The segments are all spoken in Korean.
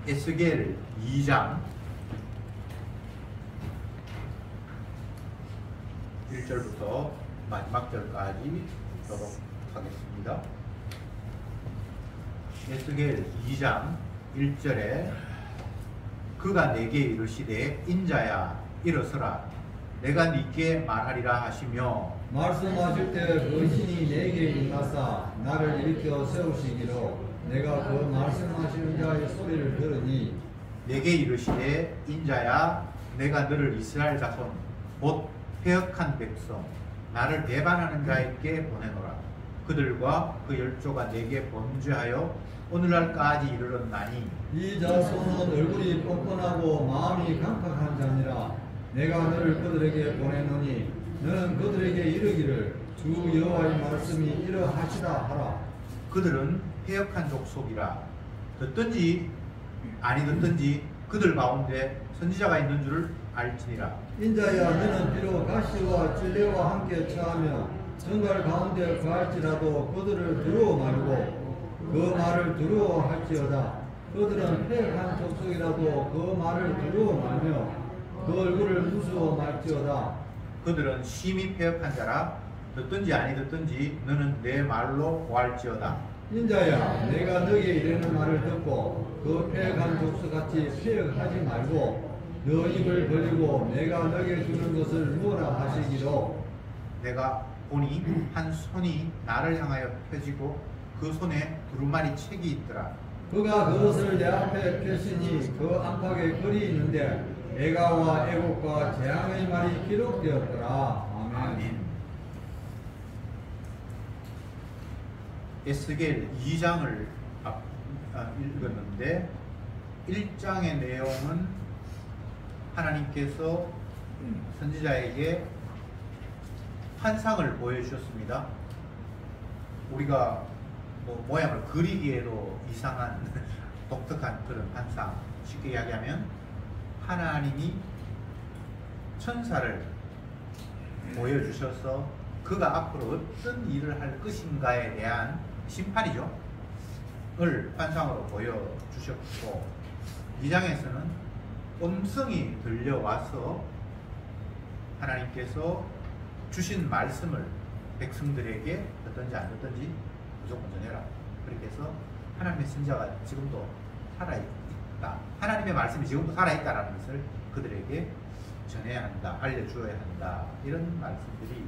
에스겔 2장 1절부터 마지막 절까지 보도록 하겠습니다. 에스겔 2장 1절에 그가 내게 이르시되 인자야 일어서라 내가 네게 말하리라 하시며 말씀하실 때 그 신이 내게 임하사 나를 일으켜 세우시기로 내가 그 말씀하시는 자의 소리를 들으니 내게 이르시되 인자야 내가 너를 이스라엘 자손 곧 패역한 백성 나를 배반하는 자에게 보내노라. 그들과 그 열조가 내게 범죄하여 오늘날까지 이르렀나니 이 자손은 얼굴이 뻔뻔하고 마음이 강팍한 자니라. 내가 너를 그들에게 보내노니 너는 그들에게 이르기를 주 여호와의 말씀이 이러하시다 하라. 그들은 패역한 족속이라. 듣든지 아니 듣든지 그들 가운데 선지자가 있는 줄을 알지니라. 인자야 너는 비록 가시와 찔레와 함께 처하며 정갈 가운데 거할지라도 그들을 두려워 말고 그 말을 두려워할지어다. 그들은 패역한 족속이라도 그 말을 두려워 말며 그 얼굴을 무서워 말지어다. 그들은 심히 패역한 자라. 듣든지 아니 듣든지 너는 내 말로 고할지어다. 인자야 내가 너에게 이르는 말을 듣고 그 패역한 족속같이 패역하지 말고 너 입을 벌리고 내가 너에게 주는 것을 무어라 하시기로. 내가 보니 한 손이 나를 향하여 펴지고 그 손에 두루마리 책이 있더라. 그가 그것을 내 앞에 펴시니 그 안팎에 글이 있는데 애가와 애곡과 재앙의 말이 기록되었더라. 아멘. 아멘. 에스겔 2장을 읽었는데 1장의 내용은 하나님께서 선지자에게 환상을 보여주셨습니다. 우리가 모양을 그리기에도 이상한 독특한 그런 환상. 쉽게 이야기하면 하나님이 천사를 보여주셔서 그가 앞으로 어떤 일을 할 것인가에 대한 심판이죠. 을 환상으로 보여주셨고 2장에서는 음성이 들려와서 하나님께서 주신 말씀을 백성들에게 듣든지 안 듣든지 무조건 전해라. 그렇게 해서 하나님의 선지자가 지금도 살아있다. 하나님의 말씀이 지금도 살아있다라는 것을 그들에게 전해야 한다. 알려주어야 한다. 이런 말씀들이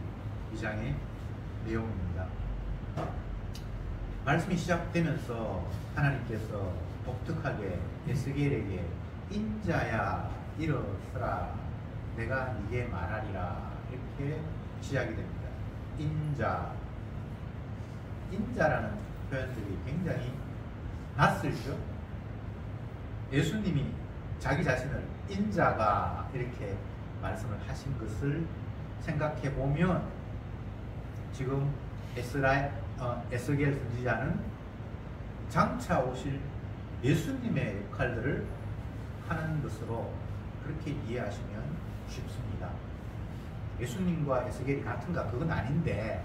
2장의 내용입니다. 말씀이 시작되면서 하나님께서 독특하게 에스겔에게 인자야 일어서라 내가 네게 말하리라 이렇게 시작이 됩니다. 인자라는 표현들이 굉장히 낯설죠. 예수님이 자기 자신을 인자가 이렇게 말씀을 하신 것을 생각해 보면 지금 에스겔 선지자는 장차 오실 예수님의 역할들을 하는 것으로 그렇게 이해하시면 쉽습니다. 예수님과 에스겔이 같은가? 그건 아닌데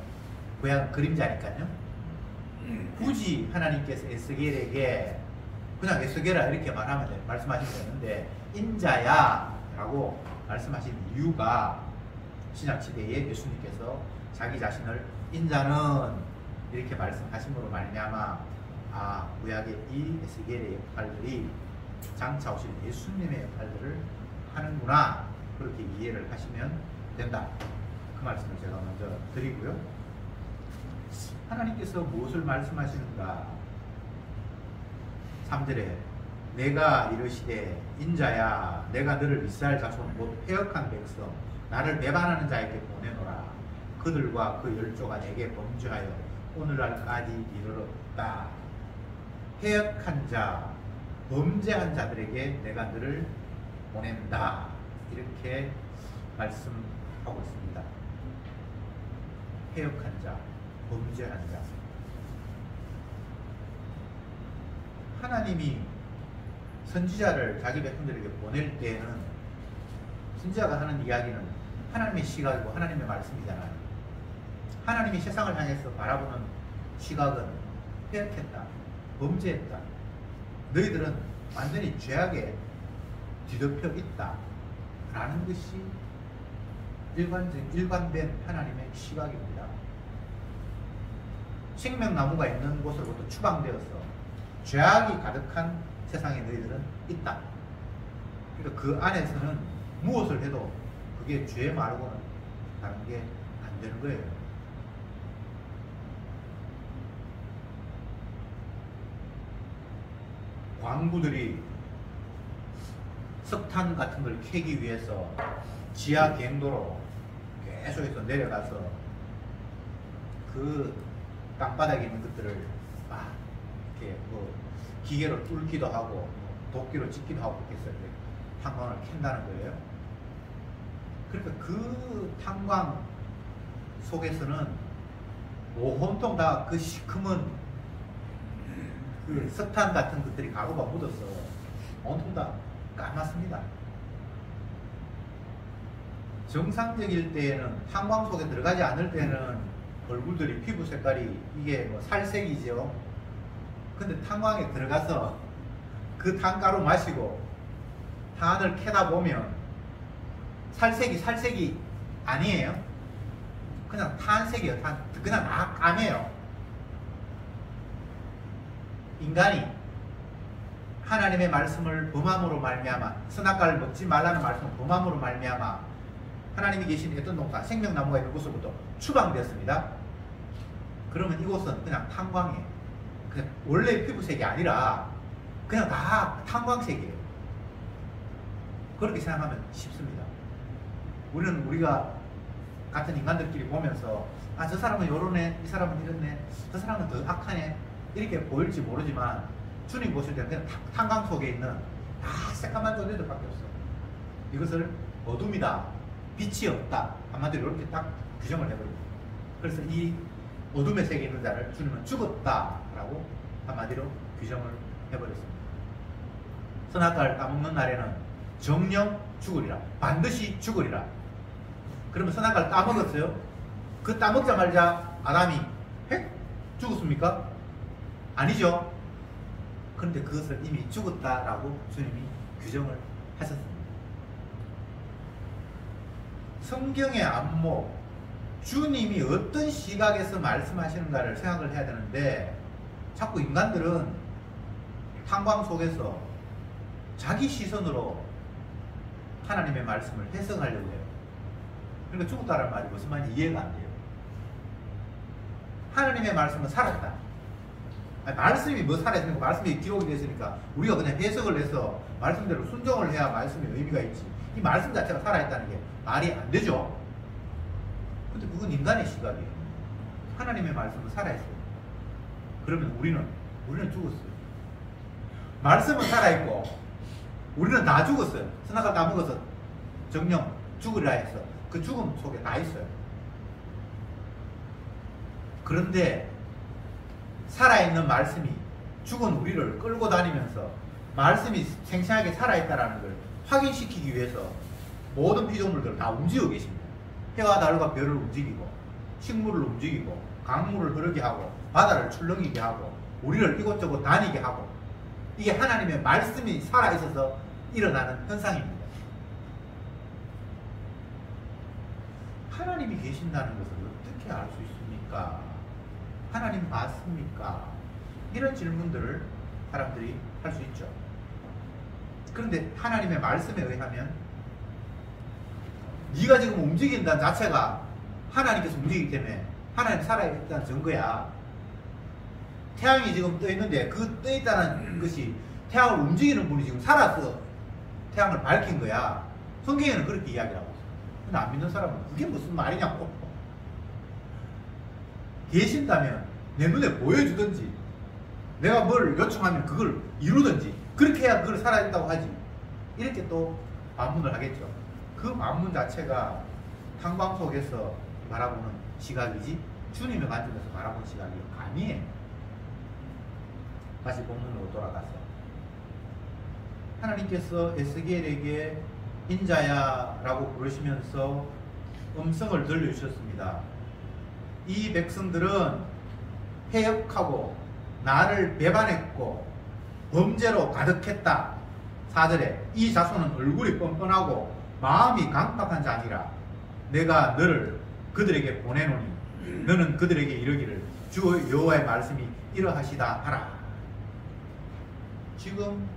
그냥 그림자니까요. 굳이 하나님께서 에스겔에게 그냥 에스겔아 이렇게 말씀하시면 되는데 인자야 라고 말씀하신 이유가 신약시대에 예수님께서 자기 자신을 인자는 이렇게 말씀하심으로 말미암아 구약의 이 에스겔의 역할들이 장차 오실 예수님의 역할들을 하는구나 그렇게 이해를 하시면 된다. 그 말씀을 제가 먼저 드리고요. 하나님께서 무엇을 말씀하시는가? 3절에 내가 이르시되 인자야 내가 너를 이스라엘 자손 곧 패역한 백성 나를 배반하는 자에게 보내노라. 그들과 그 열조가 내게 범죄하여 오늘날까지 이르렀다. 패역한 자, 범죄한 자들에게 내가 너를 보낸다. 이렇게 말씀하고 있습니다. 패역한 자, 범죄한 자. 하나님이 선지자를 자기 백성들에게 보낼 때에는 선지자가 하는 이야기는 하나님의 시각이고 하나님의 말씀이잖아요. 하나님이 세상을 향해서 바라보는 시각은 패역했다, 범죄했다 너희들은 완전히 죄악에 뒤덮여 있다 라는 것이 일관된 하나님의 시각입니다. 생명나무가 있는 곳으로부터 추방되어서 죄악이 가득한 세상에 너희들은 있다. 그러니까 그 안에서는 무엇을 해도 그게 죄 말고는 다른 게 안 되는 거예요. 광부들이 석탄 같은 걸 캐기 위해서 지하 갱도로 계속해서 내려가서 그 땅바닥에 있는 것들을 막 이렇게 뭐 기계로 뚫기도 하고 도끼로 찍기도 하고 그렇게 해서 탄광을 캔다는 거예요. 그러니까 그 탄광 속에서는 온통 다 그 시커먼 그 석탄 같은 것들이 가루가 묻어서 온통 다 까맣습니다. 정상적일 때에는 탄광 속에 들어가지 않을 때는 얼굴들이 피부 색깔이 이게 뭐 살색이죠. 근데 탄광에 들어가서 그 탄가루 마시고 탄을 캐다 보면 살색이 아니에요. 그냥 탄색이에요. 그냥 다 까매요. 인간이 하나님의 말씀을 범함으로 말미암아, 선악과를 먹지 말라는 말씀을 범함으로 말미암아 하나님이 계신 에덴 동산 생명나무가 있는 곳으로부터 추방되었습니다. 그러면 이곳은 그냥 탄광이에요. 그냥 원래 피부색이 아니라 그냥 다 탄광색이에요. 그렇게 생각하면 쉽습니다. 우리는 우리가 같은 인간들끼리 보면서 아, 저 사람은 요러네, 이 사람은 이렇네, 저 사람은 더 악하네 이렇게 보일지 모르지만 주님 보실 때는 그냥 탄광 속에 있는 다 새까만 존재들밖에 없어. 이것을 어둠이다, 빛이 없다, 한마디로 이렇게 딱 규정을 해버립니다. 그래서 이 어둠의 세계에 있는 자를 주님은 죽었다라고 한마디로 규정을 해버렸습니다. 선악과를 따먹는 날에는 정령 죽으리라, 반드시 죽으리라. 그러면 선악과를 따먹었어요? 그 따먹자마자 아담이 죽었습니까? 아니죠. 그런데 그것을 이미 죽었다라고 주님이 규정을 하셨습니다. 성경의 안목, 주님이 어떤 시각에서 말씀하시는가를 생각을 해야 되는데 자꾸 인간들은 탄광 속에서 자기 시선으로 하나님의 말씀을 해석하려고 해요. 그러니까 죽었다는 말이 무슨 말인지 이해가 안 돼요. 하나님의 말씀은 살았다. 아니, 말씀이 뭐 살아있으니까 말씀이 기록이 됐으니까 우리가 그냥 해석을 해서 말씀대로 순종을 해야 말씀의 의미가 있지. 이 말씀 자체가 살아있다는 게 말이 안 되죠. 근데 그건 인간의 시각이에요. 하나님의 말씀은 살아있어요. 그러면 우리는 죽었어요. 말씀은 살아있고 우리는 다 죽었어요. 선악과 다 먹어서 정령 죽으리라 해서 그 죽음 속에 다 있어요. 그런데 살아있는 말씀이 죽은 우리를 끌고 다니면서 말씀이 생생하게 살아있다는 걸 확인시키기 위해서 모든 피조물들을 다 움직이고 계십니다. 해와 달과 별을 움직이고 식물을 움직이고 강물을 흐르게 하고 바다를 출렁이게 하고 우리를 이곳저곳 다니게 하고 이게 하나님의 말씀이 살아있어서 일어나는 현상입니다. 하나님이 계신다는 것을 어떻게 알 수 있습니까? 하나님 맞습니까? 이런 질문들을 사람들이 할 수 있죠. 그런데 하나님의 말씀에 의하면 네가 지금 움직인다는 자체가 하나님께서 움직이기 때문에 하나님 살아있다는 증거야. 태양이 지금 떠 있는데 그 떠 있다는 것이 태양을 움직이는 분이 지금 살아서 태양을 밝힌 거야. 성경에는 그렇게 이야기하고 있어. 근데 안 믿는 사람은 그게 무슨 말이냐고. 계신다면 내 눈에 보여주든지 내가 뭘 요청하면 그걸 이루든지 그렇게 해야 그걸 살아있다고 하지. 이렇게 또 반문을 하겠죠. 그 반문 자체가 탄광 속에서 바라보는 시각이지 주님의 관점에서 바라보는 시각이 아니에요. 다시 본문으로 돌아가서 하나님께서 에스겔에게 인자야 라고 부르시면서 음성을 들려주셨습니다. 이 백성들은 해역하고 나를 배반했고 범죄로 가득했다. 4절에 이 자손은 얼굴이 뻔뻔하고 마음이 강팍한 자니라. 내가 너를 그들에게 보내노니 너는 그들에게 이르기를 주 여호와의 말씀이 이러하시다 하라. 지금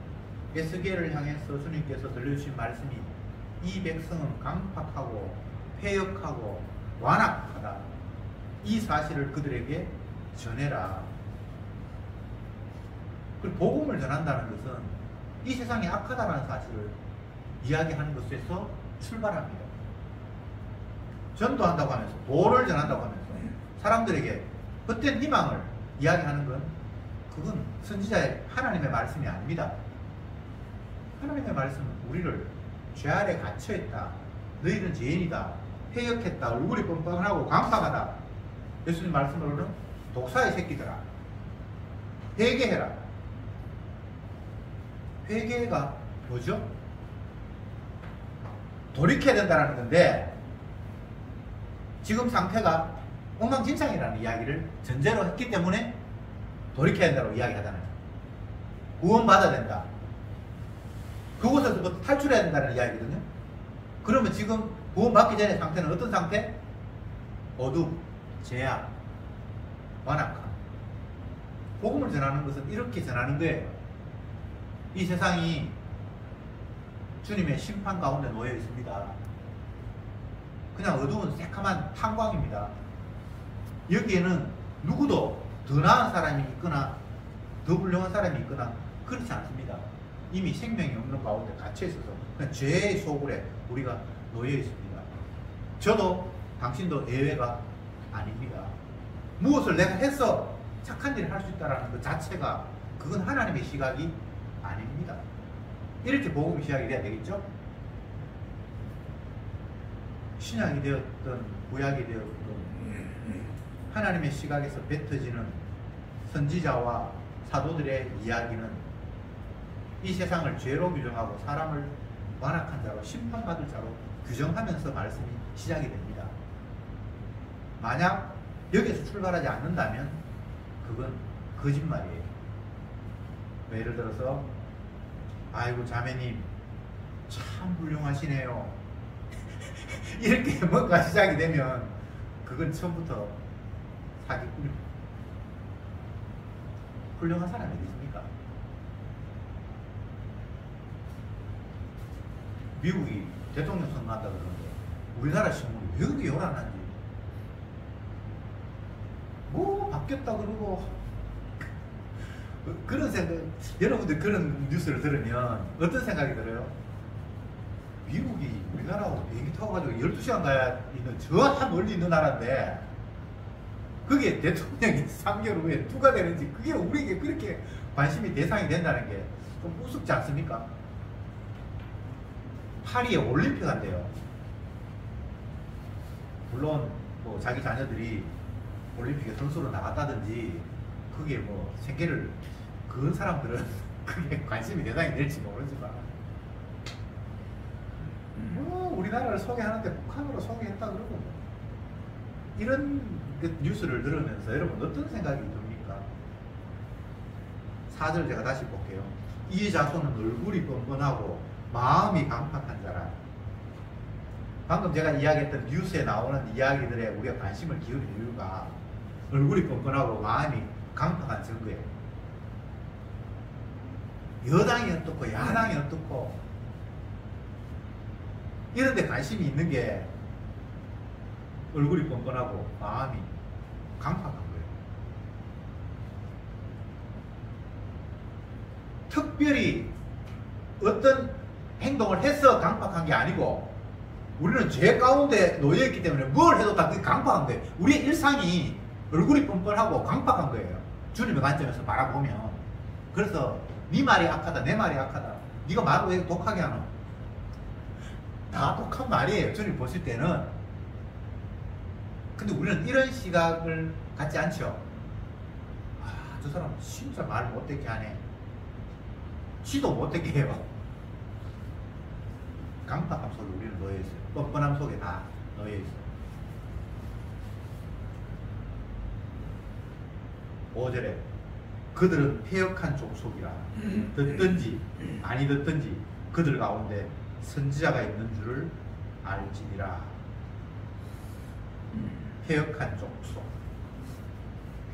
에스겔을 향해서 주님께서 들려주신 말씀이 이 백성은 강팍하고 패역하고 완악하다. 이 사실을 그들에게 전해라. 그리고 복음을 전한다는 것은 이 세상이 악하다는 사실을 이야기하는 것에서 출발합니다. 전도한다고 하면서 도를 전한다고 하면서 사람들에게 헛된 희망을 이야기하는 건 그건 선지자의 하나님의 말씀이 아닙니다. 하나님의 말씀은 우리를 죄 아래 갇혀있다. 너희는 죄인이다. 패역했다. 얼굴이 뻔뻔하고 강팍하다. 예수님 말씀으로는 독사의 새끼들아. 회개해라. 회개가 뭐죠? 돌이켜야 된다는 건데 지금 상태가 엉망진창이라는 이야기를 전제로 했기 때문에 돌이켜야 된다고 이야기하잖아요. 구원받아야 된다. 그곳에서부터 탈출해야 된다는 이야기거든요. 그러면 지금 구원받기 전의 상태는 어떤 상태? 어둠, 죄악, 완악함. 복음을 전하는 것은 이렇게 전하는 거예요. 이 세상이 주님의 심판 가운데 놓여 있습니다. 그냥 어두운 새카만 탄광입니다. 여기에는 누구도 더 나은 사람이 있거나 더 훌륭한 사람이 있거나 그렇지 않습니다. 이미 생명이 없는 가운데 갇혀 있어서 그냥 죄의 소굴에 우리가 놓여 있습니다. 저도 당신도 예외가 아닙니다. 무엇을 내가 해서 착한 일을 할 수 있다는 것 자체가 그건 하나님의 시각이 아닙니다. 이렇게 복음이 시작이 돼야 되겠죠? 신약이 되었던 구약이 되었던 하나님의 시각에서 뱉어지는 선지자와 사도들의 이야기는 이 세상을 죄로 규정하고 사람을 완악한 자로 심판받을 자로 규정하면서 말씀이 시작이 됩니다. 만약 여기서 출발하지 않는다면 그건 거짓말이에요. 예를 들어서 아이고 자매님 참 훌륭하시네요. 이렇게 뭔가 시작이 되면 그건 처음부터 사기꾼입니다. 훌륭한 사람이 어디 있습니까? 미국이 대통령 선거한다 그러는데 우리나라 신문이 왜 그렇게 요란한지 뭐 바뀌었다 그러고 그런 생각, 여러분들 그런 뉴스를 들으면 어떤 생각이 들어요? 미국이 우리나라하고 비행기 타고 가지고 12시간 가야 있는 저 한 멀리 있는 나라인데 그게 대통령이 3개월 후에 누가 되는지 그게 우리에게 그렇게 관심이 대상이 된다는 게 좀 우습지 않습니까? 파리에 올림픽 한대요. 물론 뭐 자기 자녀들이 올림픽에 선수로 나갔다든지 그게 뭐 생계를 그은 사람들은 그게 관심이 대상이 될지 모르지만 뭐 우리나라를 소개하는데 북한으로 소개했다 그러고 뭐. 이런 뉴스를 들으면서 여러분 어떤 생각이 듭니까? 4절 제가 다시 볼게요. 이 자손은 얼굴이 뻔뻔하고 마음이 강팍한 자라. 방금 제가 이야기했던 뉴스에 나오는 이야기들에 우리가 관심을 기울일 이유가 얼굴이 뻔뻔하고 마음이 강팍한 증거예요. 여당이 어떻고 야당이 어떻고 이런 데 관심이 있는 게 얼굴이 뻔뻔하고 마음이 강팍한 거예요. 특별히 어떤 행동을 해서 강팍한 게 아니고 우리는 죄 가운데 놓여있기 때문에 뭘 해도 다 그게 강팍한 거예요. 우리의 일상이 얼굴이 뻔뻔하고 강팍한 거예요. 주님의 관점에서 바라보면. 그래서 네 말이 악하다 내 말이 악하다 네가 말을 왜 독하게 하노? 다 독한 말이에요. 주님 보실 때는. 근데 우리는 이런 시각을 갖지 않죠. 아, 저 사람 진짜 말 못되게 하네. 지도 못되게 해요. 강팍함 속에 우리는 놓여있어요. 뻔뻔함 속에 다 놓여있어요. 5절에 그들은 패역한 족속이라. 듣든지 아니 듣든지 그들 가운데 선지자가 있는 줄을 알지니라. 패역한 족속.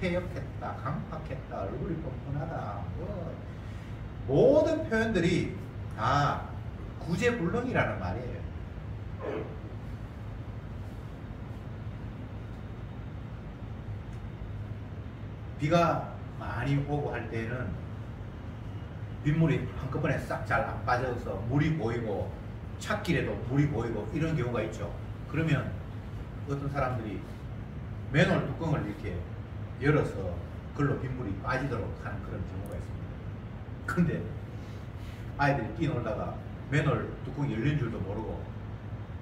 패역했다, 강팍했다, 얼굴이 뻔뻔하다. 모든 표현들이 다 구제불능이라는 말이에요. 비가 많이 오고 할 때는 빗물이 한꺼번에 싹 잘 안 빠져서 물이 보이고 찻길에도 물이 보이고 이런 경우가 있죠. 그러면 어떤 사람들이 맨홀 뚜껑을 이렇게 열어서 그걸로 빗물이 빠지도록 하는 그런 경우가 있습니다. 근데 아이들이 뛰놀다가 맨홀 뚜껑이 열린 줄도 모르고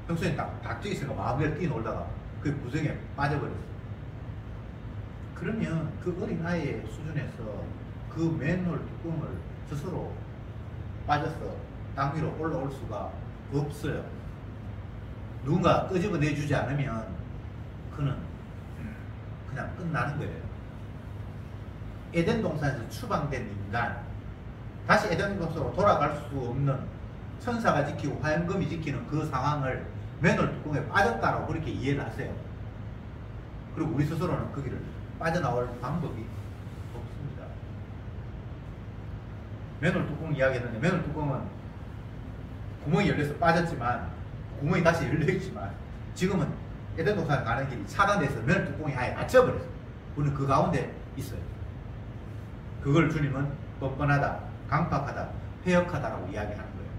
평소에 딱 뛰어있으니까 마음대로 뛰놀다가 그 구멍에 빠져버렸어요. 그러면 그 어린 아이의 수준에서 그 맨홀 뚜껑을 스스로 빠져서 땅 위로 올라올 수가 없어요. 누군가 끄집어내주지 않으면 그는 그냥 끝나는 거예요. 에덴 동산에서 추방된 인간, 다시 에덴 동산으로 돌아갈 수 없는 천사가 지키고 화염금이 지키는 그 상황을 맨홀 뚜껑에 빠졌다라고 그렇게 이해를 하세요. 그리고 우리 스스로는 그 길을 빠져나올 방법이 없습니다. 맨홀 뚜껑 이야기했는데 맨홀 뚜껑은 구멍이 열려서 빠졌지만 구멍이 다시 열려있지만 지금은 에덴 동산 가는 길이 차단돼서 맨홀 뚜껑이 아예 닫혀버렸어요. 우리는 그 가운데 있어요. 그걸 주님은 뻔뻔하다, 강팍하다, 패역하다라고 이야기하는 거예요.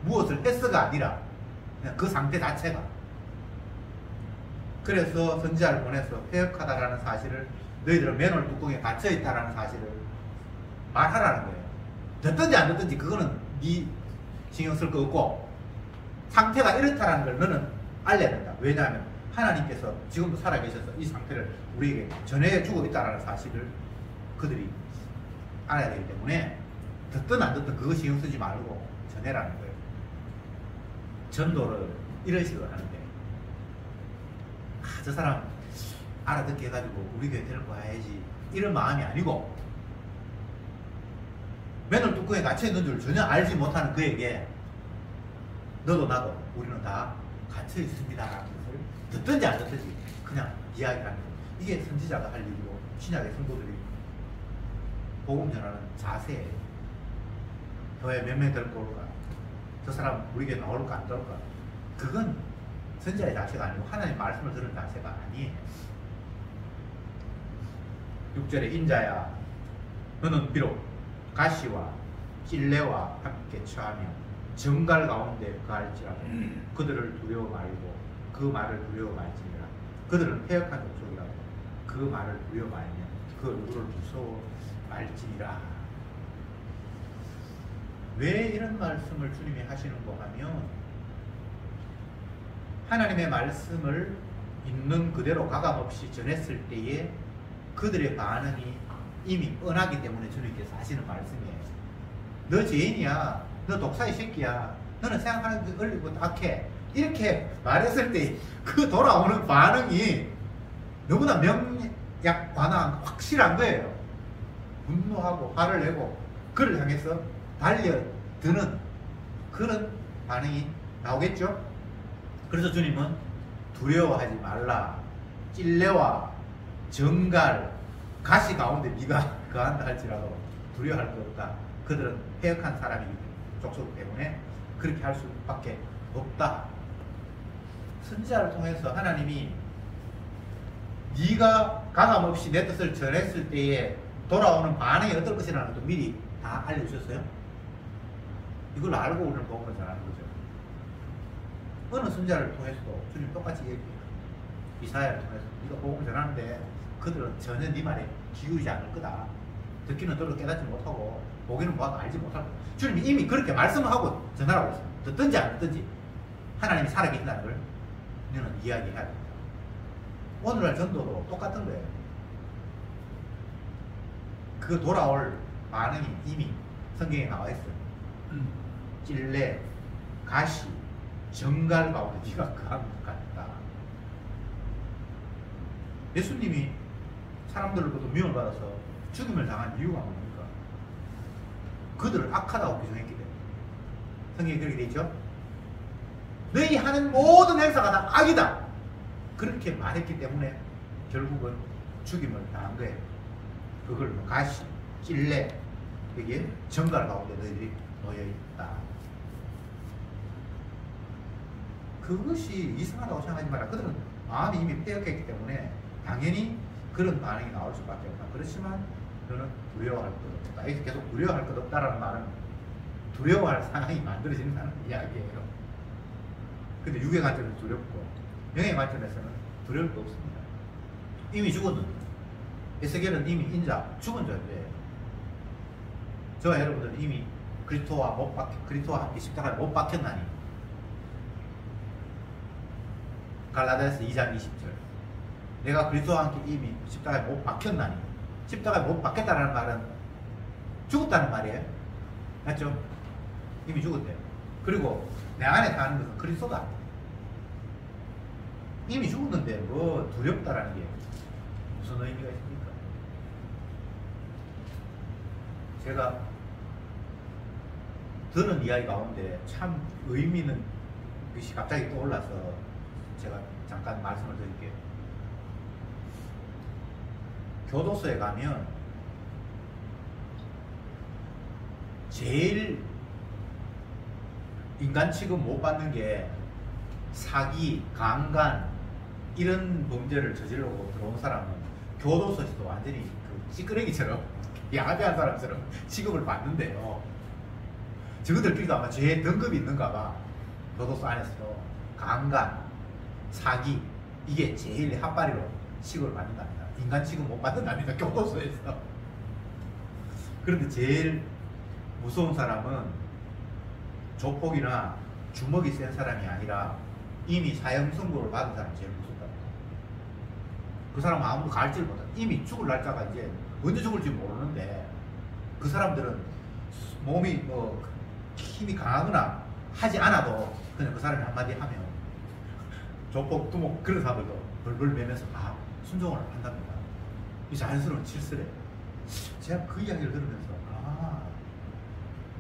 무엇을 했어가 아니라 그냥 그 상태 자체가. 그래서 선지자를 보내서 패역하다라는 사실을, 너희들은 맨홀 뚜껑에 갇혀있다라는 사실을 말하라는 거예요. 듣든지 안 듣든지 그거는 네 신경 쓸 거 없고 상태가 이렇다라는 걸 너는 알려야 된다. 왜냐하면 하나님께서 지금도 살아계셔서 이 상태를 우리에게 전해주고 있다라는 사실을 그들이 알아야 되기 때문에 듣든 안 듣든 그거 신경 쓰지 말고 전해라는 거예요. 전도를 이런 식으로 하는데, 저 사람 알아듣게 해가지고 우리 교회 데리고 와야지 이런 마음이 아니고, 맨홀 뚜껑에 갇혀있는 줄 전혀 알지 못하는 그에게 너도 나도 우리는 다 갇혀있습니다 라는 것을 듣든지 안 듣든지 그냥 이야기하는 거예요. 이게 선지자가 할 일이고 신약의 성도들이 복음 전하는 자세예요. 교회 몇 명 데리고 올까? 저 사람 우리 교회 나올까 안 나올까? 그건 선지자의 자세가 아니고 하나님의 말씀을 들은 자세가 아니에요. 6절에 인자야 너는 비록 가시와 찔레와 함께 처하며 정갈 가운데 거할지라도 그들을 두려워 말고 그 말을 두려워 말지니라. 그들은 패역한 족속이라고 그 말을 두려워 말면 그 얼굴을 무서워 말지니라. 왜 이런 말씀을 주님이 하시는가 하면, 하나님의 말씀을 있는 그대로 가감없이 전했을 때에 그들의 반응이 이미 뻔하기 때문에 주님께서 하시는 말씀이에요. 너 죄인이야, 너 독사의 새끼야, 너는 생각하는 게 얼리고 딱해, 이렇게 말했을 때 그 돌아오는 반응이 너무나 명약관한 확실한 거예요. 분노하고 화를 내고 그를 향해서 달려드는 그런 반응이 나오겠죠. 그래서 주님은 두려워하지 말라. 찔레와 정갈, 가시 가운데 네가 거한다 할지라도 두려워할 것 없다. 그들은 패역한 사람이기 때문에, 족속 때문에 그렇게 할 수밖에 없다. 선지자를 통해서 하나님이 네가 가감없이 내 뜻을 전했을 때에 돌아오는 반응이 어떨 것이라는 것도 미리 다 알려주셨어요. 이걸 알고 우리는 복음을 전하는 거죠. 어느 선지자를 통해서도 주님 똑같이 얘기해요. 이사야를 통해서 네가 복음을 전하는데 그들은 전혀 네 말에 기울이지 않을 거다. 듣기는 들어도 깨닫지 못하고 보기는 보아도 알지 못할 거다. 주님이 이미 그렇게 말씀을 하고 전하라고 했어요. 듣든지 안 듣든지 하나님이 살아계신다는 걸 너는 이야기해야 됩니다. 오늘날 전도도 똑같은 거예요. 그 돌아올 반응이 이미 성경에 나와 있어요. 찔레, 가시, 정갈 가운데 네가 거한 것 같다. 예수님이 사람들로부터 미움을 받아서 죽임을 당한 이유가 뭡니까? 그들을 악하다고 규정했기 때문에. 성경에 그렇게 되어 있죠? 너희 하는 모든 행사가 다 악이다. 그렇게 말했기 때문에 결국은 죽임을 당한 거예요. 그걸 뭐 가시, 찔레, 여기에 정갈 가운데 너희들이 놓여 있다. 그것이 이상하다고 생각하지 마라. 그들은 마음이 이미 폐역했기 때문에 당연히 그런 반응이 나올 수밖에 없다. 그렇지만 너는 두려워할 것 없다. 여기서 계속 두려워할 것 없다라는 말은 두려워할 상황이 만들어진다는 이야기예요. 근데 육의 관점에서 두렵고 영의 관점에서는 두려울 거 없습니다. 이미 죽었는데 에스겔은 이미 인자 죽은 자인데 저와 여러분들은 이미 그리스도와 함께 십자가에 못 박혔나니 갈라디아서 2장 20절 내가 그리스도와 함께 이미 십자가에 못 박혔나니 십자가에 못 박혔다는 말은 죽었다는 말이에요. 맞죠? 이미 죽었대요. 그리고 내 안에 사는 것은 그리스도다. 이미 죽었는데 뭐 두렵다라는 게 무슨 의미가 있습니까? 제가 들은 이야기 가운데 참 의미 있는 것이 갑자기 떠올라서 제가 잠깐 말씀을 드릴게요. 교도소에 가면 제일 인간 취급 못 받는 게 사기, 강간 이런 범죄를 저지르고 들어온 사람은 교도소에서도 완전히 그 찌끄레기처럼 야비한 사람처럼 취급을 받는데요. 저것들끼리도 아마 죄 등급이 있는가 봐. 교도소 안에서도 강간, 사기 이게 제일 핫바리로 취급을 받는답니다. 인간 취급 못 받는답니다. 교도소에서. 그런데 제일 무서운 사람은 조폭이나 주먹이 센 사람이 아니라 이미 사형 선고를 받은 사람이 제일 무섭답니다. 그 사람은 아무도 갈지를 못해. 이미 죽을 날짜가 이제 언제 죽을지 모르는데 그 사람들은 몸이 뭐 힘이 강하거나 하지 않아도 그냥 그 사람이 한마디 하면 조폭, 두목 그런 사람들도 벌벌 매면서 순종을 한답니다. 이 자연스러운 질서래. 제가 그 이야기를 들으면서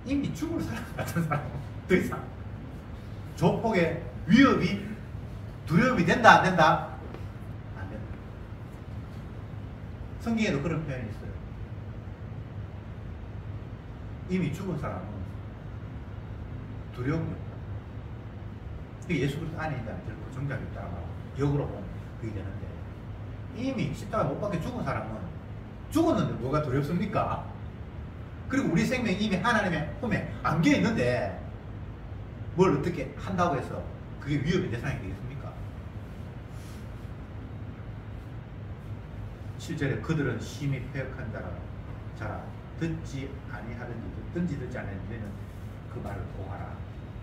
이미 죽을 사람 같은 사람은 더 이상 조폭의 위협이 두려움이 된다 안 된다? 안 된다. 성경에도 그런 표현이 있어요. 이미 죽은 사람은 두려움이 없다. 예수 그리스도 안에 있다는 결국 정답이 있다고 하고 역으로 보면 그게 되는데 이미 십자가 못 박혀 죽은 사람은 죽었는데 뭐가 두렵습니까? 그리고 우리 생명이 이미 하나님의 품에 안겨 있는데 뭘 어떻게 한다고 해서 그게 위협의 대상이 되겠습니까? 7절에 그들은 심히 패역한 자라 듣지 아니하든지 듣든지 듣지 않는지는 그 말을 보아라.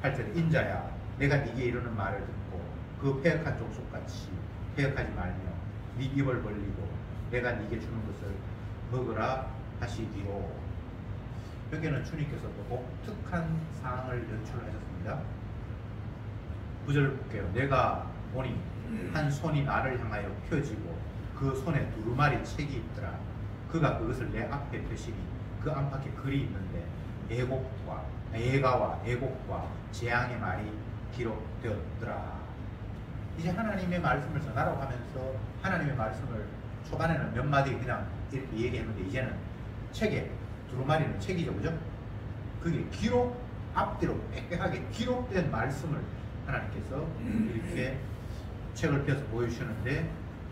8절에 인자야 내가 네게 이르는 말을 듣고 그 패역한 족속같이 패역하지 말며 네 입을 벌리고 내가 네게 주는 것을 먹으라 하시기로. 여기는 주님께서 또 독특한 상황을 연출하셨습니다. 9절 볼게요. 내가 보니 한 손이 나를 향하여 펴지고 그 손에 두루마리 책이 있더라. 그가 그것을 내 앞에 펴시니 그 안팎에 글이 있는데 애가와 애곡과 재앙의 말이 기록되었더라. 이제 하나님의 말씀을 전하라고 하면서 하나님의 말씀을 초반에는 몇 마디 그냥 이렇게 얘기했는데 이제는 책에 두루마리는 책이죠, 그죠? 그게 앞뒤로 빽빽하게 기록된 말씀을 하나님께서 이렇게 책을 펴서 보여주시는데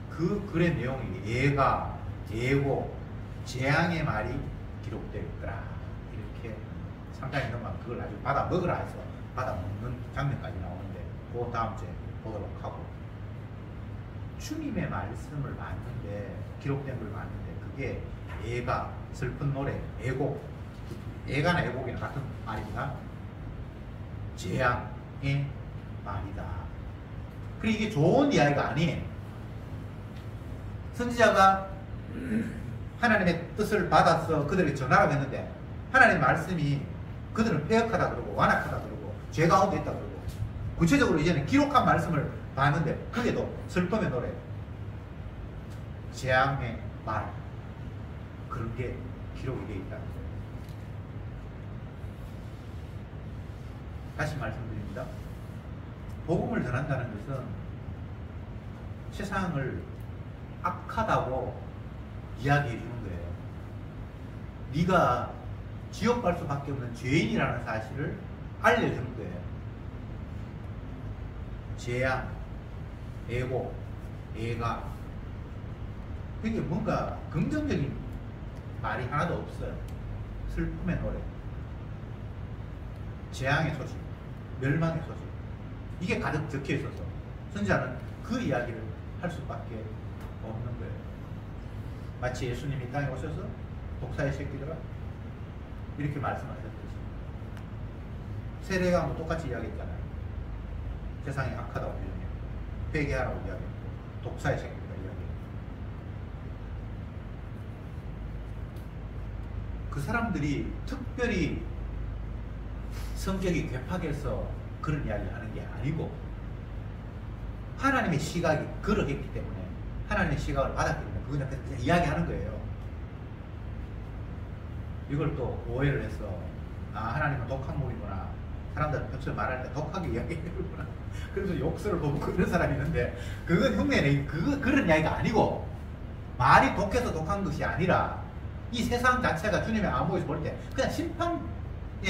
그 글의 내용이 애가, 애고, 재앙의 말이 기록되었더라. 이렇게 상당히 넘어가 그걸 아주 받아 먹으라 해서 받아 먹는 장면까지 나오는데 그 다음 주에 보도록 하고 주님의 말씀을 봤는데 기록된 걸 봤는데 그게 애가 슬픈 노래, 애곡, 애가나 애곡이나 같은 말입니다. 재앙의 말이다. 그리고 이게 좋은 이야기가 아니에요. 선지자가 하나님의 뜻을 받아서 그들에게 전하라고 했는데 하나님의 말씀이 그들은 패역하다 그러고 완악하다 그러고 죄 가운데 있다 그러고 구체적으로 이제는 기록한 말씀을 봤는데 그게도 슬픔의 노래, 재앙의 말 그런 게 기록이 되어 있다는 거예요. 다시 말씀드립니다. 복음을 전한다는 것은 세상을 악하다고 이야기해 주는 거예요. 네가 지옥 갈 수밖에 없는 죄인이라는 사실을 알려주는 거예요. 재앙, 애고, 애가, 그게 뭔가 긍정적인 말이 하나도 없어요. 슬픔의 노래, 재앙의 소식, 멸망의 소식, 이게 가득 적혀 있어서 선지자는 그 이야기를 할 수밖에 없는 거예요. 마치 예수님이 이 땅에 오셔서 독사의 새끼들아 이렇게 말씀하셨듯이 세례요한도 똑같이 이야기했잖아요. 세상이 악하다고 표현해요. 회개하라고 이야기했고 독사의 새끼들아 이야기했고, 그 사람들이 특별히 성격이 괴팍해서 그런 이야기를 하는 게 아니고 하나님의 시각이 그러했기 때문에, 하나님의 시각을 받았기 때문에 그냥 이야기하는 거예요. 이걸 또 오해를 해서 하나님은 독한 몸이구나, 사람들은 평소에 말할 때 독하게 이야기하는구나, 그래서 욕설을 보고 그런 사람이 있는데, 그건 흉내내 그런 이야기가 아니고, 말이 독해서 독한 것이 아니라 이 세상 자체가 주님의 안목에서 볼 때 그냥 심판에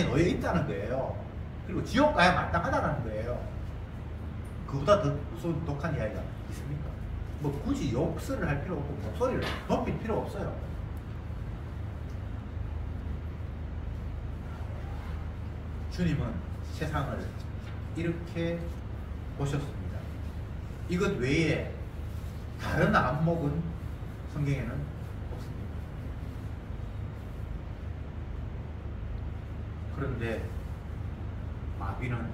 놓여 있다는 거예요. 그리고 지옥 가야 마땅하다는 거예요. 그보다 더 무서운 독한 이야기가 있습니까? 뭐 굳이 욕설을 할 필요 없고 목소리를 높일 필요 없어요. 주님은 세상을 이렇게 보셨습니다. 이것 외에 다른 안목은 성경에는 없습니다. 그런데 마귀는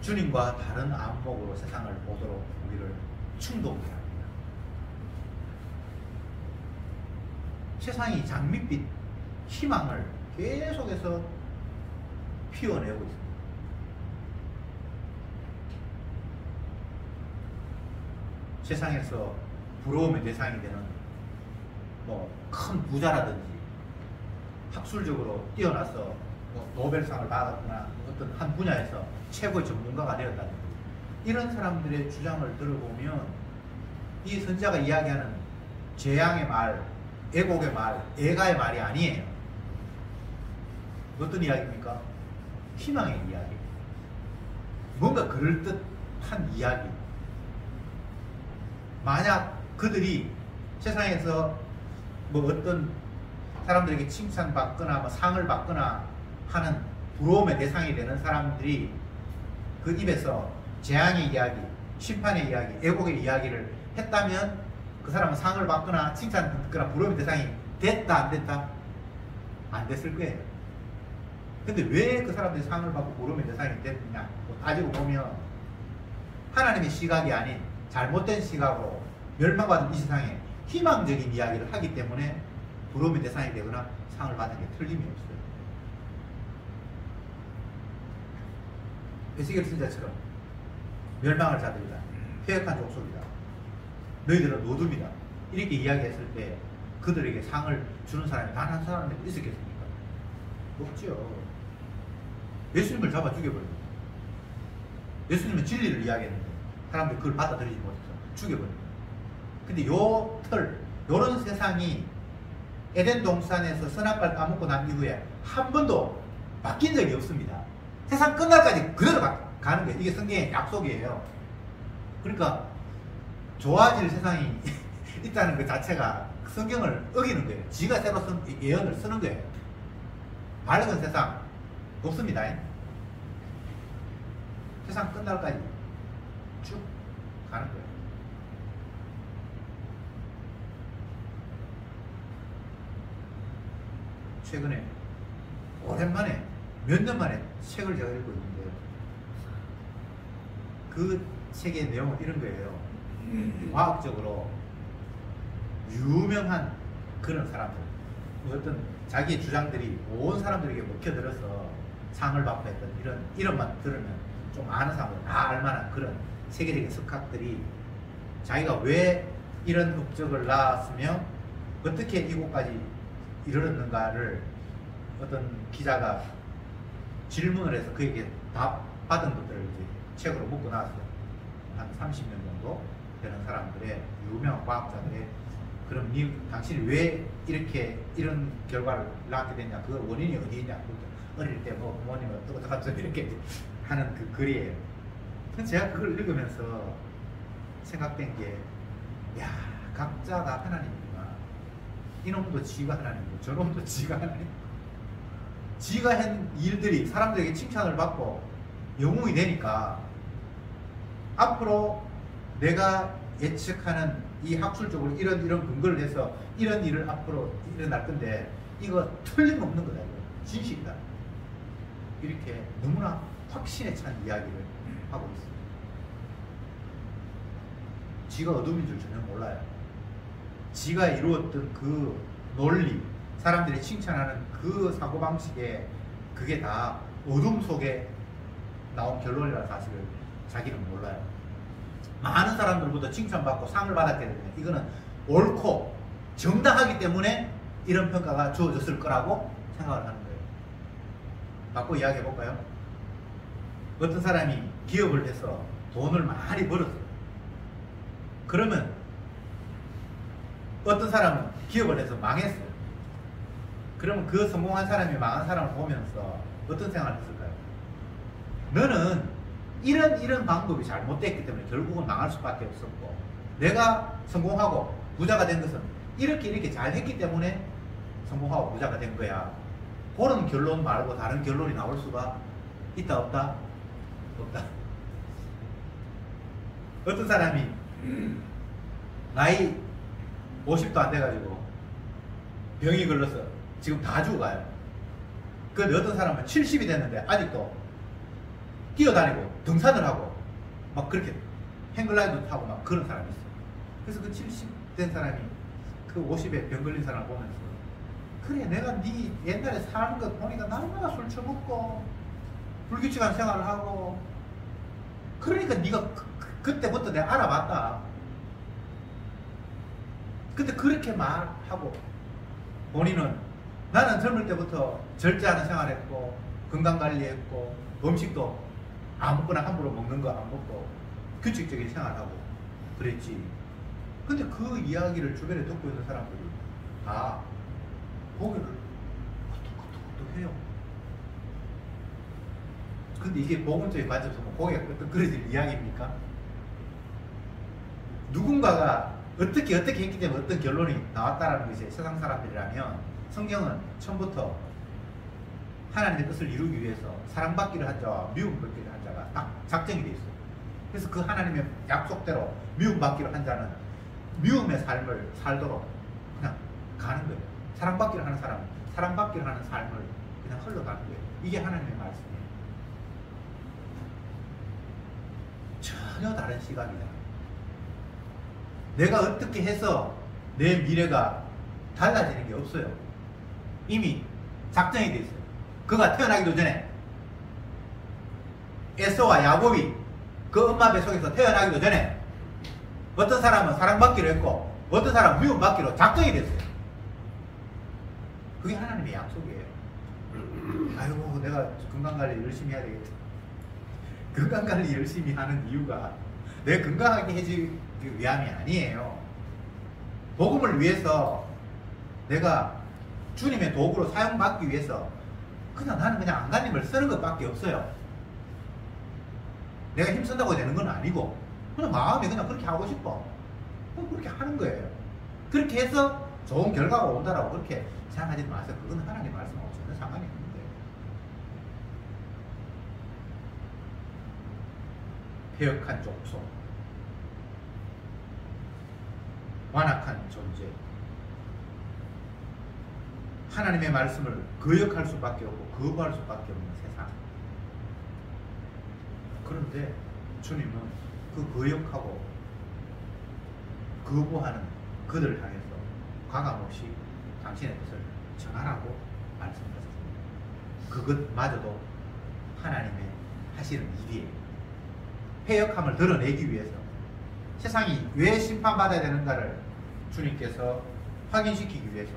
주님과 다른 안목으로 세상을 보도록 우리를 충동케 합니다. 세상이 장밋빛 희망을 계속해서 피워내고 있습니다. 세상에서 부러움의 대상이 되는 큰 부자라든지 학술적으로 뛰어나서 노벨상을 받았거나 어떤 한 분야에서 최고의 전문가가 되었다든지, 이런 사람들의 주장을 들어보면 이 선지자가 이야기하는 재앙의 말, 애곡의 말, 애가의 말이 아니에요. 어떤 이야기입니까? 희망의 이야기, 뭔가 그럴듯한 이야기. 만약 그들이 세상에서 어떤 사람들에게 칭찬받거나 상을 받거나 하는 부러움의 대상이 되는 사람들이 그 입에서 재앙의 이야기, 심판의 이야기, 애곡의 이야기를 했다면 그 사람은 상을 받거나 칭찬받거나 부러움의 대상이 됐다 안 됐다? 안 됐을 거예요. 근데 왜 그 사람들이 상을 받고 부러움의 대상이 됐느냐 따지고 보면, 하나님의 시각이 아닌 잘못된 시각으로 멸망받은 이 세상에 희망적인 이야기를 하기 때문에 부러움의 대상이 되거나 상을 받는 게 틀림이 없어요. 에스겔 선지자처럼 멸망할 자들이다, 퇴역한 족속이다, 너희들은 노둠이다, 이렇게 이야기했을 때 그들에게 상을 주는 사람이 단 한 사람이라도 있었겠습니까? 없죠. 예수님을 잡아 죽여버립니다. 예수님은 진리를 이야기했는데 사람들이 그걸 받아들이지 못해서 죽여버립니다. 근데 요런 세상이 에덴 동산에서 선악과를 따먹고 난 이후에 한 번도 바뀐 적이 없습니다. 세상 끝날까지 그대로 가는 거예요. 이게 성경의 약속이에요. 그러니까 좋아질 세상이 있다는 것 자체가 성경을 어기는 거예요. 지가 새로 쓴 예언을 쓰는 거예요. 밝은 세상 없습니다. 세상 끝날까지 쭉 가는 거예요. 최근에 오랜만에 몇 년 만에 책을 제가 읽고 있는데, 그 책의 내용은 이런 거예요. 과학적으로 유명한 그런 사람들, 어떤 자기의 주장들이 온 사람들에게 먹혀들어서 상을 받고 했던 이런만 들으면 좀 아는 사람들 다 알만한 그런 세계적인 석학들이 자기가 왜 이런 업적을 낳았으며 어떻게 이곳까지 이르렀는가를 어떤 기자가 질문을 해서 그에게 답 받은 것들을 이제 책으로 묶어 놨어요. 한 30년 정도 되는 사람들의 유명한 과학자들의 그런 당신이 왜 이렇게 이런 결과를 낳게 됐냐, 그 원인이 어디 있냐, 어릴 때 뭐 부모님은 어떡하죠 이렇게 하는 그 글이에요. 제가 그걸 읽으면서 생각된 게, 야, 각자가 하나님이구나. 이놈도 지가 하나님이고 저놈도 지가 하나님. 지가 한 일들이 사람들에게 칭찬을 받고 영웅이 되니까 앞으로 내가 예측하는 이 학술적으로 이런 근거를 해서 이런 일을 앞으로 일어날 건데 이거 틀림없는 거다. 이거 진실이다. 이렇게 너무나 확신에 찬 이야기를 하고 있습니다. 지가 어둠인 줄 전혀 몰라요. 지가 이루었던 그 논리, 사람들이 칭찬하는 그 사고방식에 그게 다 어둠 속에 나온 결론이라는 사실을 자기는 몰라요. 많은 사람들보다 칭찬받고 상을 받았기 때문에 이거는 옳고 정당하기 때문에 이런 평가가 주어졌을 거라고 생각을 하는 거예요. 바꿔 이야기해 볼까요? 어떤 사람이 기업을 해서 돈을 많이 벌었어요. 그러면 어떤 사람은 기업을 해서 망했어요. 그러면 그 성공한 사람이 망한 사람을 보면서 어떤 생각을 했을까요? 너는 이런 방법이 잘못됐기 때문에 결국은 망할 수밖에 없었고, 내가 성공하고 부자가 된 것은 이렇게 잘 했기 때문에 성공하고 부자가 된 거야. 그런 결론 말고 다른 결론이 나올 수가 있다 없다? 없다. 어떤 사람이 나이 50도 안 돼가지고 병이 걸려서 지금 다 죽어가요. 그런데 어떤 사람은 70이 됐는데 아직도 뛰어다니고 등산을 하고 막 그렇게 행글라이더 타고 막 그런 사람이 있어요. 그래서 그 70 된 사람이 그 50에 병 걸린 사람을 보면서, 그래 내가 네 옛날에 사는 거 보니까 날마다 술 처먹고 불규칙한 생활을 하고, 그러니까 네가 그때부터 내가 알아봤다. 근데 그렇게 말하고 본인은 나는 젊을 때부터 절제하는 생활했고 건강관리했고 음식도 아무거나 함부로 먹는 거 안 먹고 규칙적인 생활하고 그랬지. 근데 그 이야기를 주변에 듣고 있는 사람들이 다 고개를 끄덕끄덕 해요. 근데 이게 복음적인 관점에서 고개가 끄덕거려질 이야기입니까? 누군가가 어떻게 했기 때문에 어떤 결론이 나왔다라는 것이 세상 사람들이라면, 성경은 처음부터 하나님의 뜻을 이루기 위해서 사랑받기를 한 자와 미움받기를 한 자가 딱 작정이 돼 있어요. 그래서 그 하나님의 약속대로 미움받기를 한 자는 미움의 삶을 살도록 그냥 가는 거예요. 사랑받기를 하는 사람은 사랑받기를 하는 삶을 그냥 흘러가는 거예요. 이게 하나님의 말씀이에요. 전혀 다른 시각이다. 내가 어떻게 해서 내 미래가 달라지는 게 없어요. 이미 작정이 돼 있어요. 그가 태어나기도 전에 에서와 야곱이 그 엄마 뱃속에서 태어나기도 전에 어떤 사람은 사랑받기로 했고 어떤 사람은 미움받기로 작정이 됐어요. 그게 하나님의 약속이에요. 아이고 내가 건강관리 열심히 해야 되겠다. 건강관리 열심히 하는 이유가 내 건강하게 해주기 위함이 아니에요. 복음을 위해서 내가 주님의 도구로 사용받기 위해서 나는 그냥 안간힘을 쓰는 것밖에 없어요. 내가 힘쓴다고 되는 건 아니고 그냥 마음이 그냥 그렇게 하고 싶어. 그럼 그렇게 하는 거예요. 그렇게 해서 좋은 결과가 온다라고 그렇게 생각하지 마세요. 그건 하나님의 말씀하고 전혀 상관이 없는데. 폐역한 족속, 완악한 존재, 하나님의 말씀을 거역할 수밖에 없고 거부할 수밖에 없는 세상. 그런데 주님은 그 거역하고 거부하는 그들을 향해서 과감없이 당신의 뜻을 전하라고 말씀하셨습니다. 그것마저도 하나님의 하시는 일이에요. 패역함을 드러내기 위해서 세상이 왜 심판받아야 되는가를 주님께서 확인시키기 위해서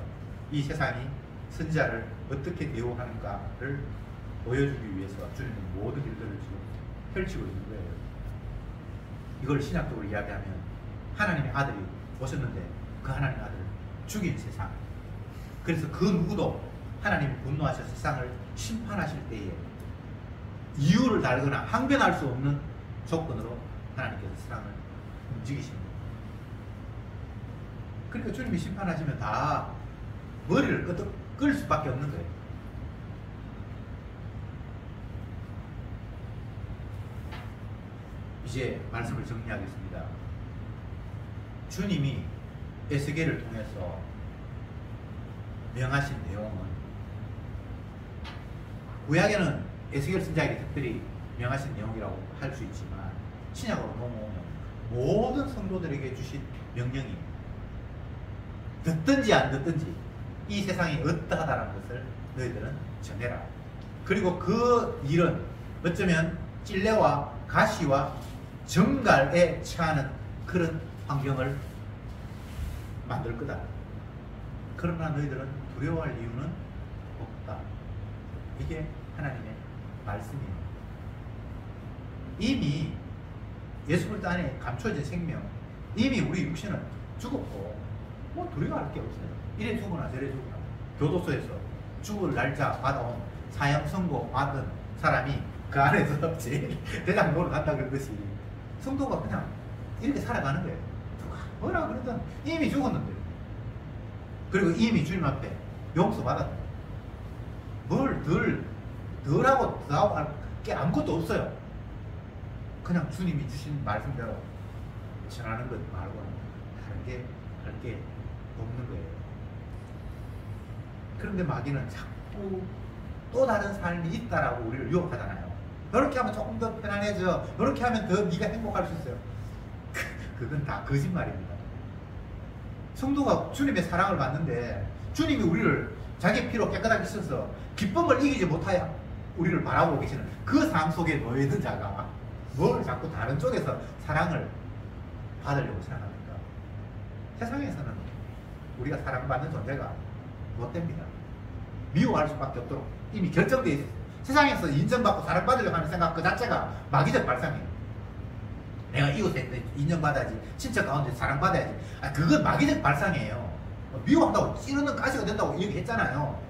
이 세상이 선지자를 어떻게 대우하는가를 보여주기 위해서 주님은 모든 일들을 지금 펼치고 있는 거예요. 이걸 신학적으로 이야기하면 하나님의 아들이 오셨는데 그 하나님의 아들을 죽인 세상. 그래서 그 누구도 하나님이 분노하셔서 세상을 심판하실 때에 이유를 달거나 항변할 수 없는 조건으로 하나님께서 세상을 움직이십니다. 그러니까 주님이 심판하시면 다 머리를 끌 수밖에 없는 거예요. 이제 말씀을 정리하겠습니다. 주님이 에스겔을 통해서 명하신 내용은 구약에는 에스겔 선지자에게 특별히 명하신 내용이라고 할 수 있지만 신약으로 넘어오면 모든 성도들에게 주신 명령이 듣든지 안 듣든지 이 세상이 어떠하다는 것을 너희들은 전해라. 그리고 그 일은 어쩌면 찔레와 가시와 정갈에 처하는 그런 환경을 만들 거다. 그러나 너희들은 두려워할 이유는 없다. 이게 하나님의 말씀이에요. 이미 예수 그리스도 안에 감춰진 생명, 이미 우리 육신은 죽었고 뭐 두려워할 게 없어요. 이래 죽으나 저래 죽으나. 교도소에서 죽을 날짜 받아온 사형 선고 받은 사람이 그 안에서 제일 대장 노릇한다 그런 것이 성도가 그냥 이렇게 살아가는 거예요. 누가 뭐라 그러든 이미 죽었는데, 그리고 이미 주님 앞에 용서 받았다. 뭘 덜하고 더하고 할 게 아무것도 없어요. 그냥 주님이 주신 말씀대로 전하는 것 말고는 할 게 없는 거예요. 그런데 마귀는 자꾸 또 다른 삶이 있다라고 우리를 유혹하잖아요. 이렇게 하면 조금 더 편안해져. 이렇게 하면 더 네가 행복할 수 있어요. 그건 다 거짓말입니다. 성도가 주님의 사랑을 받는데 주님이 우리를 자기 피로 깨끗하게 씻어서 기쁨을 이기지 못하여 우리를 바라보고 계시는 그 삶 속에 놓여있는 자가 뭘 자꾸 다른 쪽에서 사랑을 받으려고 생각합니까? 세상에서는 우리가 사랑받는 존재가 못됩니다. 미워할 수밖에 없도록 이미 결정되어 있어요. 세상에서 인정받고 사랑받으려고 하는 생각 그 자체가 마귀적 발상이에요. 내가 이웃에 인정받아야지, 친척 가운데 사랑받아야지. 그건 마귀적 발상이에요. 미워한다고 찌르는 가시가 된다고 얘기했잖아요.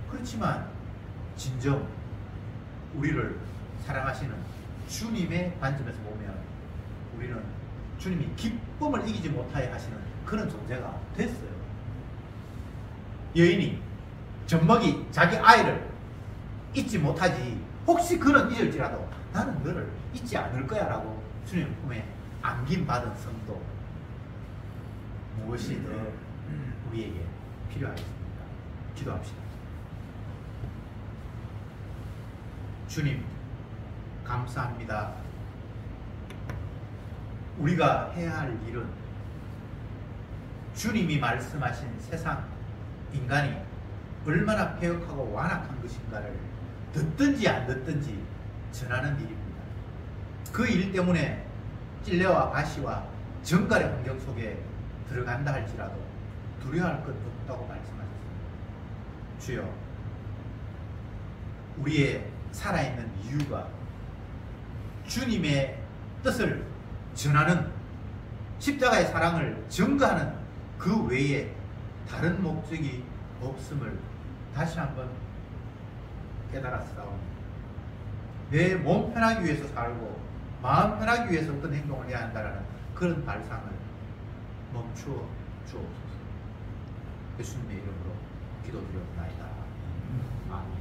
그렇지만 진정 우리를 사랑하시는 주님의 관점에서 보면 우리는 주님이 기쁨을 이기지 못하여 하시는 그런 존재가 됐어요. 여인이 젖먹이 자기 아이를 잊지 못하지, 혹시 그는 잊을지라도 나는 너를 잊지 않을 거야 라고 주님 품에 안김받은 성도, 무엇이 더 우리에게 필요하겠습니까? 기도합시다. 주님 감사합니다. 우리가 해야 할 일은 주님이 말씀하신 세상, 인간이 얼마나 폐역하고 완악한 것인가를 듣든지 안 듣든지 전하는 일입니다. 그 일 때문에 찔레와 가시와 정갈의 환경 속에 들어간다 할지라도 두려워할 것 없다고 말씀하셨습니다. 주여, 우리의 살아있는 이유가 주님의 뜻을 전하는, 십자가의 사랑을 증거하는 그 외에 다른 목적이 없음을 다시 한번 깨달았사오니 내 몸 편하기 위해서 살고 마음 편하기 위해서 어떤 행동을 해야 한다는 그런 발상을 멈추어 주옵소서. 예수님의 이름으로 기도드렸나이다. 아멘.